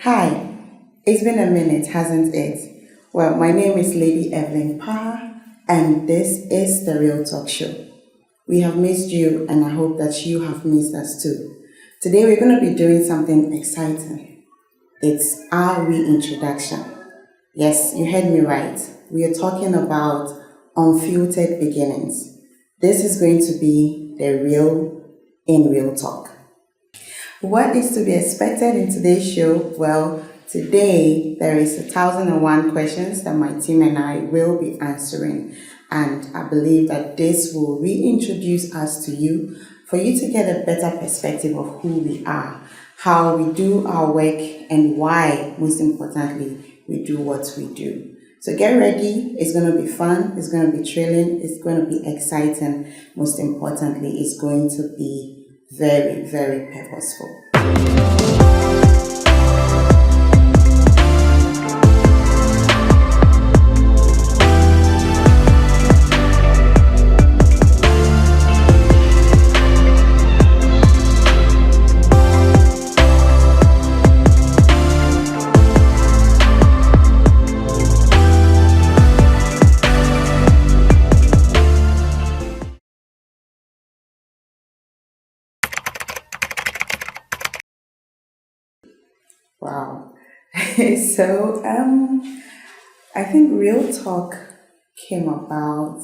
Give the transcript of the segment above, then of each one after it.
Hi, it's been a minute, hasn't it? Well, my name is Lady Evelyn Parr, and this is the Real Talk Show. We have missed you, and I hope that you have missed us too. Today, we're going to be doing something exciting. It's our reintroduction. Yes, you heard me right. We are talking about unfiltered beginnings. This is going to be the real in real talk. What is to be expected in today's show? Well, today there is 1001 questions that my team and I will be answering, and I believe that this will reintroduce us to you for you to get a better perspective of who we are, how we do our work, and why, most importantly, we do what we do. So get ready, it's going to be fun, it's going to be thrilling, it's going to be exciting, most importantly, it's going to be very, very purposeful. Wow. So, I think real talk came about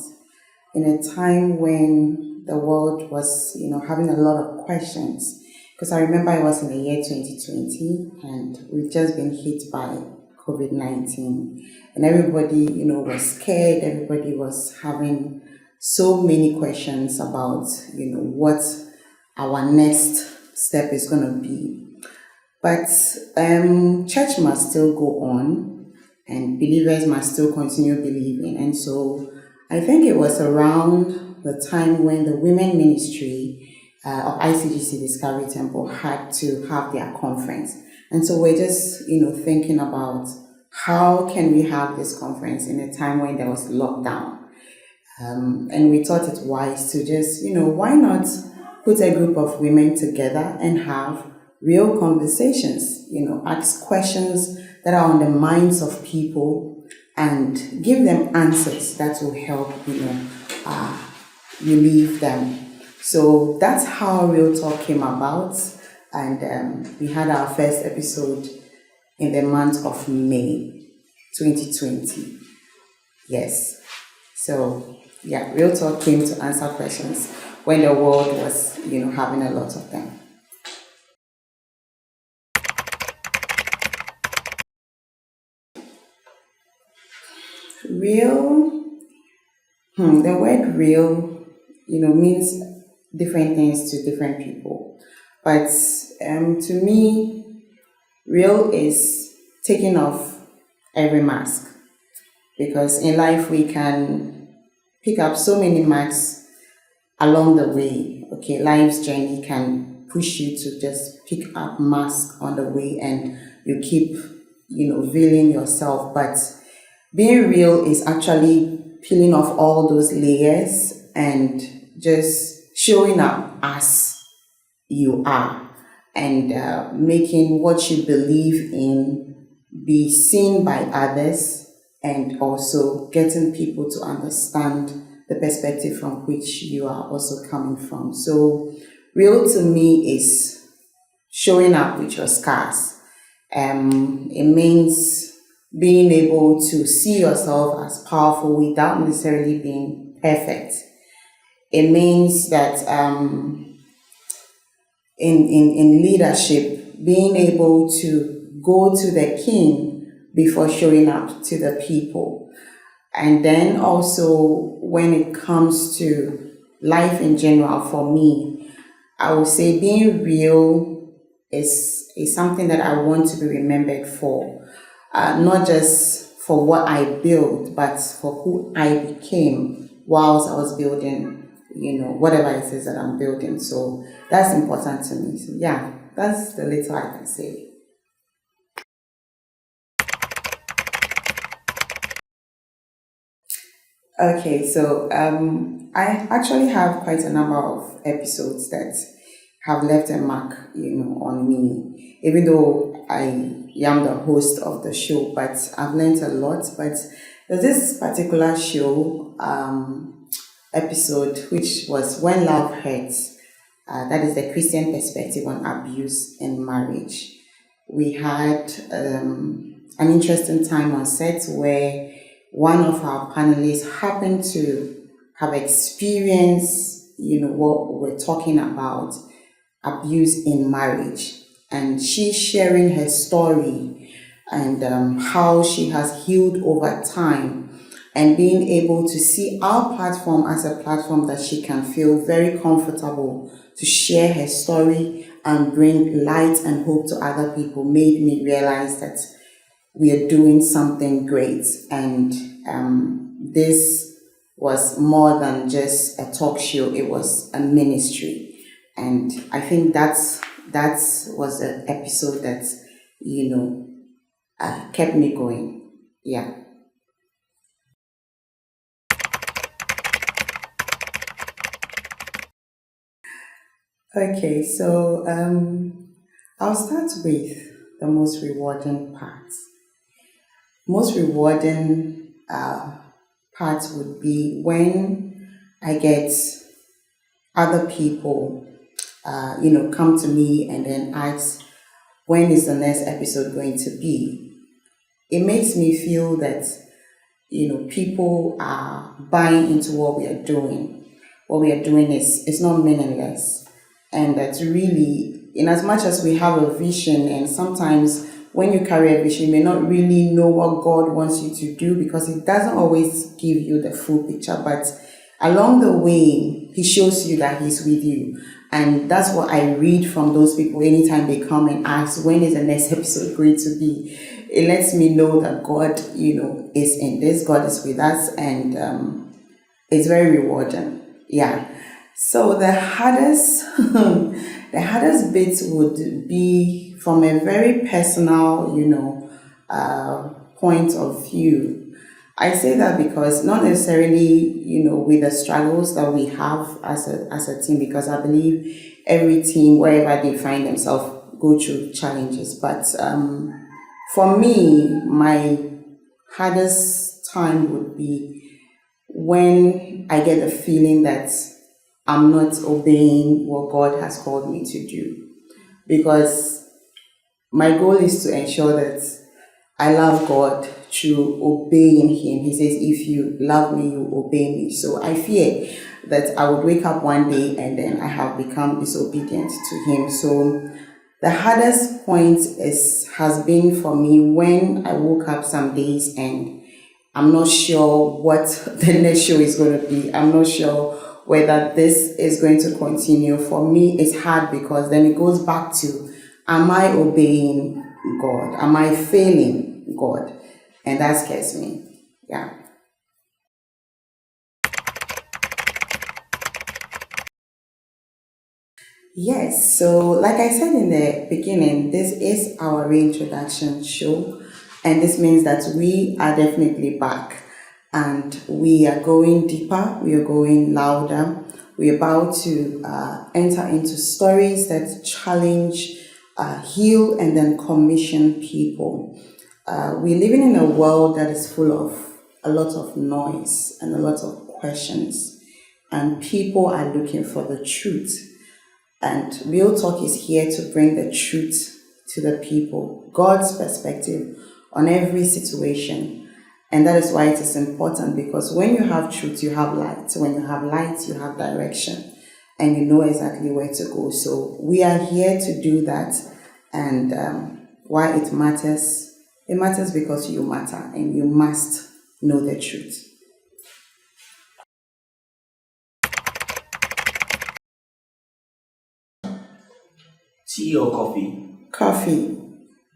in a time when the world was, having a lot of questions. Because I remember it was in the year 2020 and we've just been hit by COVID-19. And everybody, was scared. Everybody was having so many questions about, what our next step is going to be. But church must still go on and believers must still continue believing. And so I think it was around the time when the women ministry of ICGC Discovery Temple had to have their conference. And so we're just, thinking about how can we have this conference in a time when there was lockdown. And we thought it wise to just, why not put a group of women together and have real conversations, ask questions that are on the minds of people and give them answers that will help, relieve them. So that's how Real Talk came about. And we had our first episode in the month of May 2020. Yes. So, yeah, Real Talk came to answer questions when the world was, having a lot of them. Real, the word real, means different things to different people. But to me, real is taking off every mask. Because in life we can pick up so many masks along the way. Okay, life's journey can push you to just pick up masks on the way and you keep, veiling yourself. But being real is actually peeling off all those layers and just showing up as you are and making what you believe in be seen by others and also getting people to understand the perspective from which you are also coming from. So real to me is showing up with your scars. It means being able to see yourself as powerful without necessarily being perfect. It means that in leadership, being able to go to the king before showing up to the people. And then also when it comes to life in general, for me, I would say being real is something that I want to be remembered for. Not just for what I built, but for who I became whilst I was building, whatever it is that I'm building. So that's important to me. So yeah, that's the little I can say. Okay, so I actually have quite a number of episodes that have left a mark, on me. Even though I am the host of the show, but I've learned a lot. But there's this particular show episode which was When Love Hurts. That is the Christian perspective on abuse in marriage. We had an interesting time on set where one of our panelists happened to have experienced, what we're talking about, abuse in marriage. And she's sharing her story and how she has healed over time and being able to see our platform as a platform that she can feel very comfortable to share her story and bring light and hope to other people made me realize that we are doing something great. And this was more than just a talk show, it was a ministry. And I think that was an episode that, kept me going. Yeah. Okay, so I'll start with the most rewarding part. Most rewarding part would be when I get other people, come to me and then ask, when is the next episode going to be? It makes me feel that, people are buying into what we are doing. What we are doing is it's not meaningless. And that really, in as much as we have a vision, and sometimes when you carry a vision, you may not really know what God wants you to do because He doesn't always give you the full picture. But along the way, He shows you that He's with you. And that's what I read from those people anytime they come and ask, when is the next episode going to be? It lets me know that God, is in this, God is with us, and it's very rewarding. Yeah. So the hardest, the hardest bit would be from a very personal, point of view. I say that because not necessarily, with the struggles that we have as a team, because I believe every team, wherever they find themselves, go through challenges. But for me, my hardest time would be when I get the feeling that I'm not obeying what God has called me to do. Because my goal is to ensure that I love God through obeying Him. He says, if you love me, you obey me. So I fear that I would wake up one day and then I have become disobedient to Him. So the hardest point has been for me when I woke up some days and I'm not sure what the next show is going to be. I'm not sure whether this is going to continue. For me, it's hard because then it goes back to, am I obeying God? Am I failing God? And that scares me. Yeah. Yes, so like I said in the beginning, this is our reintroduction show, and this means that we are definitely back and we are going deeper, we are going louder. We're about to enter into stories that challenge, heal, and then commission people. We're living in a world that is full of a lot of noise and a lot of questions, and people are looking for the truth. And Real Talk is here to bring the truth to the people, God's perspective on every situation. And that is why it is important, because when you have truth, you have light. When you have light, you have direction, and you know exactly where to go. So we are here to do that. And why it matters because you matter and you must know the truth. Tea or coffee? Coffee.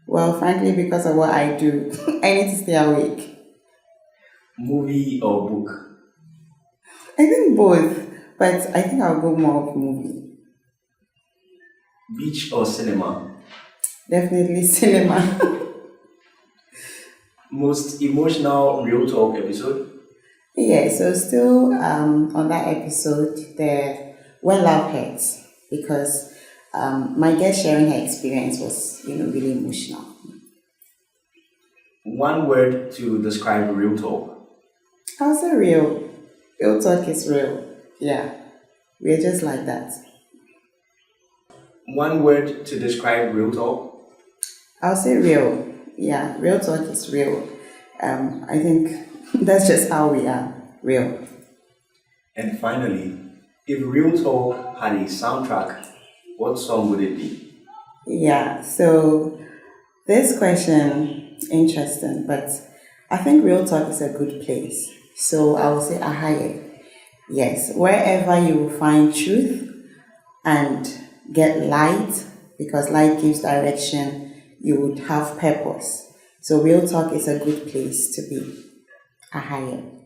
Well, frankly, because of what I do, I need to stay awake. Movie or book? I think both, but I think I'll go more of movie. Beach or cinema? Definitely cinema. Most emotional Real Talk episode? Yeah, so still on that episode, the When Love Hurts, because My guest sharing her experience was, really emotional. One word to describe real talk. How's it real? Real talk is real. Yeah, we're just like that. One word to describe real talk. I'll say real. Yeah, real talk is real. I think that's just how we are. Real. And finally, if real talk had a soundtrack, what song would it be? Yeah, so this question, interesting, but I think real talk is a good place. So I will say Ahaye. Yes, wherever you will find truth and get light, because light gives direction, you would have purpose. So real talk is a good place to be. Ahaye.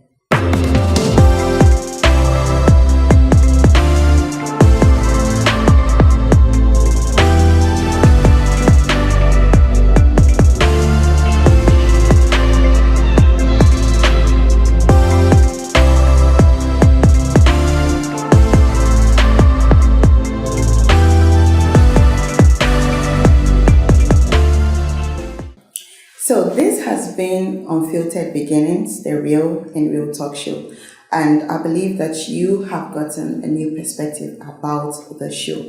So this has been Unfiltered Beginnings, the real and real talk show. And I believe that you have gotten a new perspective about the show.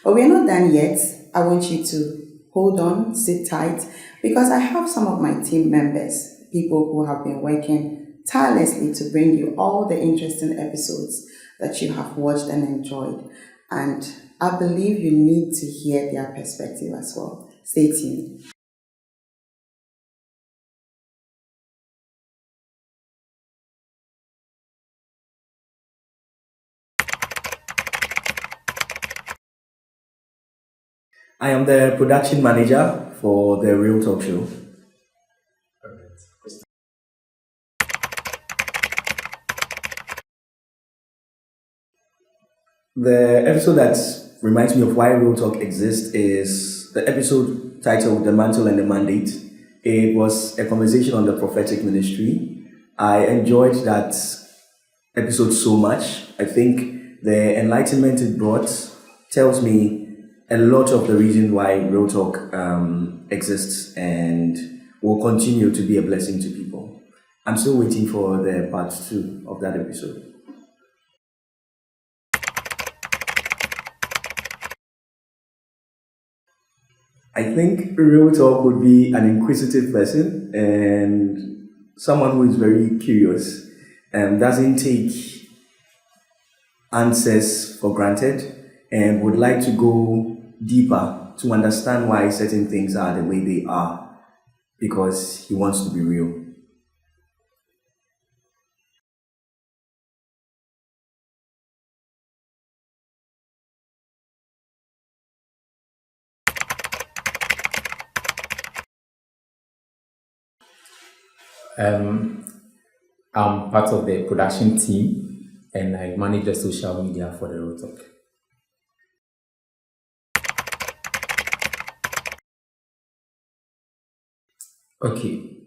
But we're not done yet. I want you to hold on, sit tight, because I have some of my team members, people who have been working tirelessly to bring you all the interesting episodes that you have watched and enjoyed. And I believe you need to hear their perspective as well. Stay tuned. I am the production manager for the Real Talk Show. The episode that reminds me of why Real Talk exists is the episode titled The Mantle and the Mandate. It was a conversation on the prophetic ministry. I enjoyed that episode so much. I think the enlightenment it brought tells me a lot of the reason why Real Talk exists and will continue to be a blessing to people. I'm still waiting for the part 2 of that episode. I think Real Talk would be an inquisitive person and someone who is very curious and doesn't take answers for granted and would like to go deeper to understand why certain things are the way they are because he wants to be real. Um, I'm part of the production team and I manage the social media for the Real Talk. Okay,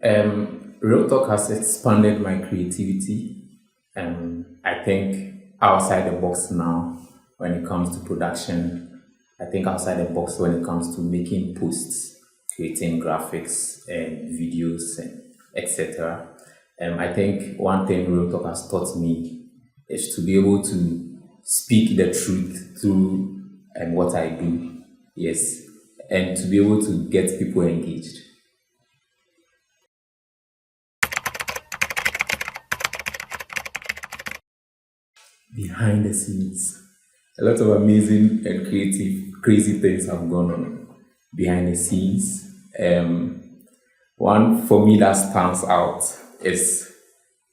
Real Talk has expanded my creativity. I think outside the box now when it comes to production. I think outside the box when it comes to making posts, creating graphics and videos and etc. I think one thing Real Talk has taught me is to be able to speak the truth through what I do. Yes, and to be able to get people engaged. Behind the scenes, a lot of amazing and creative, crazy things have gone on behind the scenes. One for me that stands out is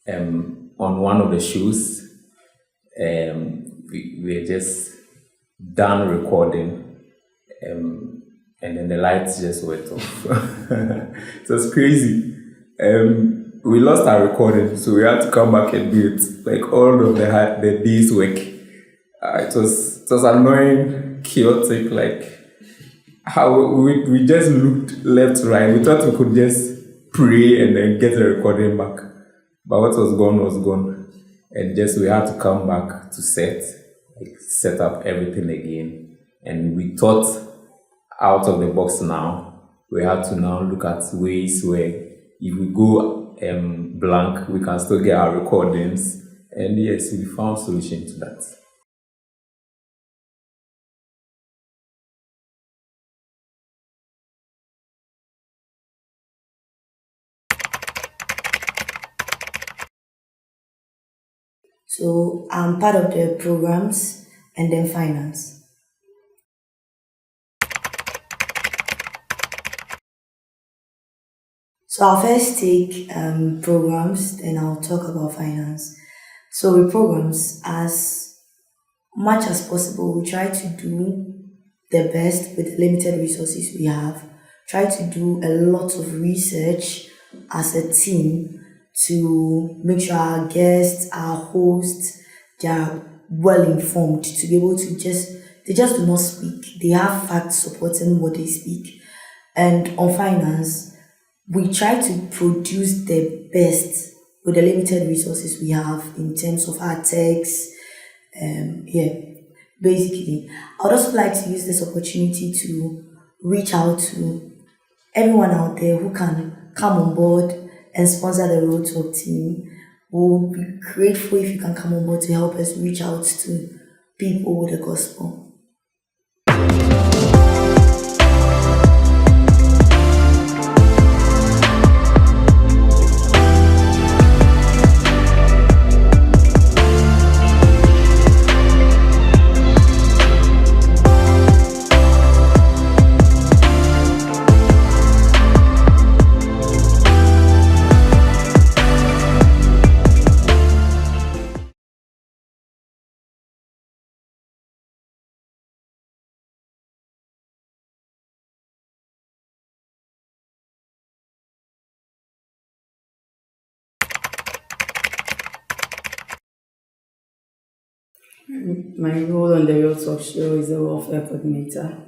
on one of the shows, we're just done recording, and then the lights just went off. So it's crazy. We lost our recording, so we had to come back and do it like all of the day's work. It was annoying, chaotic, like how we just looked left, right. We thought we could just pray and then get the recording back. But what was gone was gone. And just we had to come back to set up everything again and we thought out of the box now. We have to now look at ways where if we go blank, we can still get our recordings. And yes, we found solution to that. So I'm part of the programs and then finance. So I'll first take programs, then I'll talk about finance. So with programs, as much as possible, we try to do the best with the limited resources we have. Try to do a lot of research as a team to make sure our guests, our hosts, they are well informed to be able to they just do not speak. They have facts supporting what they speak. And on finance, we try to produce the best with the limited resources we have in terms of our text. Yeah, basically. I would also like to use this opportunity to reach out to everyone out there who can come on board and sponsor the Road Talk team. We'll be grateful if you can come on board to help us reach out to people with the gospel. My role on the Real Talk Show is a welfare coordinator.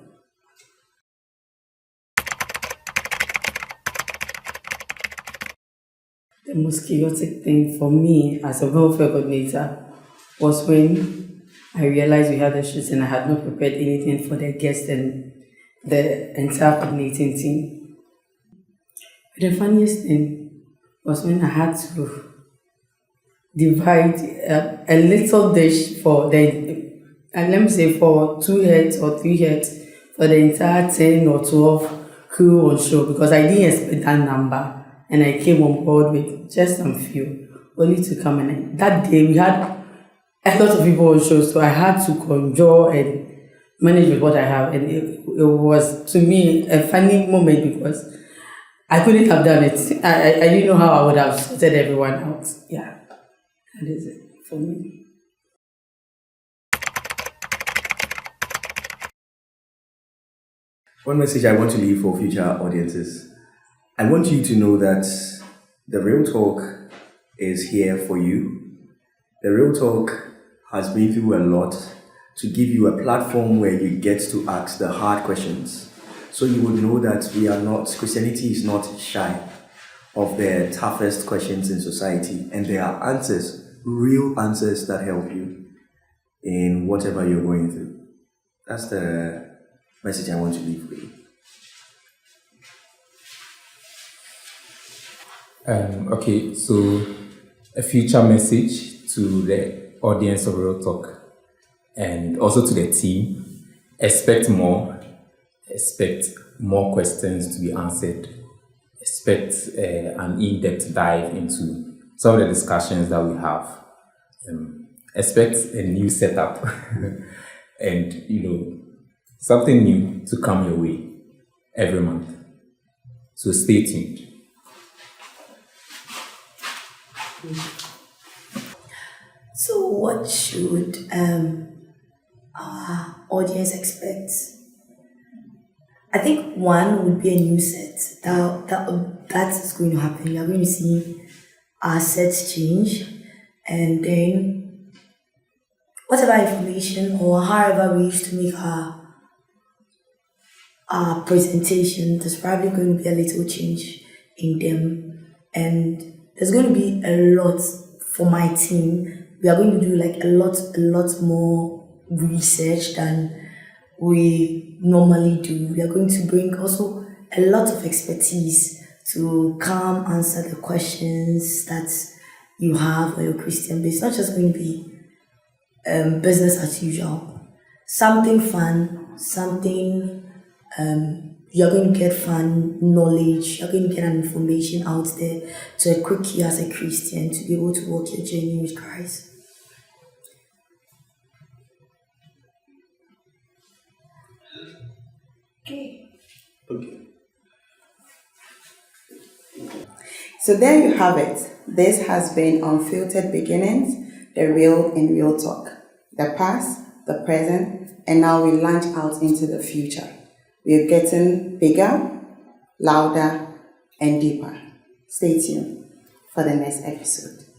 The most chaotic thing for me as a welfare coordinator was when I realized we had a shoot and I had not prepared anything for the guests and the entire coordinating team. The funniest thing was when I had to divide a little dish for and let me say for 2 heads or 3 heads for the entire 10 or 12 crew on show, because I didn't expect that number and I came on board with just some few, only to come in. That day we had a lot of people on show, so I had to conjure and manage with what I have, and it was to me a funny moment because I couldn't have done it. I didn't know how I would have sorted everyone out. Yeah. That is it for me. One message I want to leave for future audiences. I want you to know that the Real Talk is here for you. The Real Talk has been through a lot to give you a platform where you get to ask the hard questions. So you would know that Christianity is not shy of the toughest questions in society, and there are answers, real answers that help you in whatever you're going through. That's the message I want to leave with you. Okay, so a future message to the audience of Real Talk and also to the team: expect more questions to be answered, expect an in-depth dive into some of the discussions that we have, expect a new setup and something new to come your way every month. So stay tuned. So what should our audience expect? I think one would be a new set. That is going to happen. You're going to see our sets change, and then whatever information or however we used to make our presentation, there's probably going to be a little change in them, and there's going to be a lot for my team. We are going to do like a lot more research than we normally do. We are going to bring also a lot of expertise to come answer the questions that you have on your Christian base. It's not just going to be business as usual. Something fun, something you're going to get fun knowledge, you're going to get an information out there to equip you as a Christian to be able to walk your journey with Christ. Okay. Okay. So there you have it. This has been Unfiltered Beginnings, the real in real talk. The past, the present, and now we launch out into the future. We're getting bigger, louder, and deeper. Stay tuned for the next episode.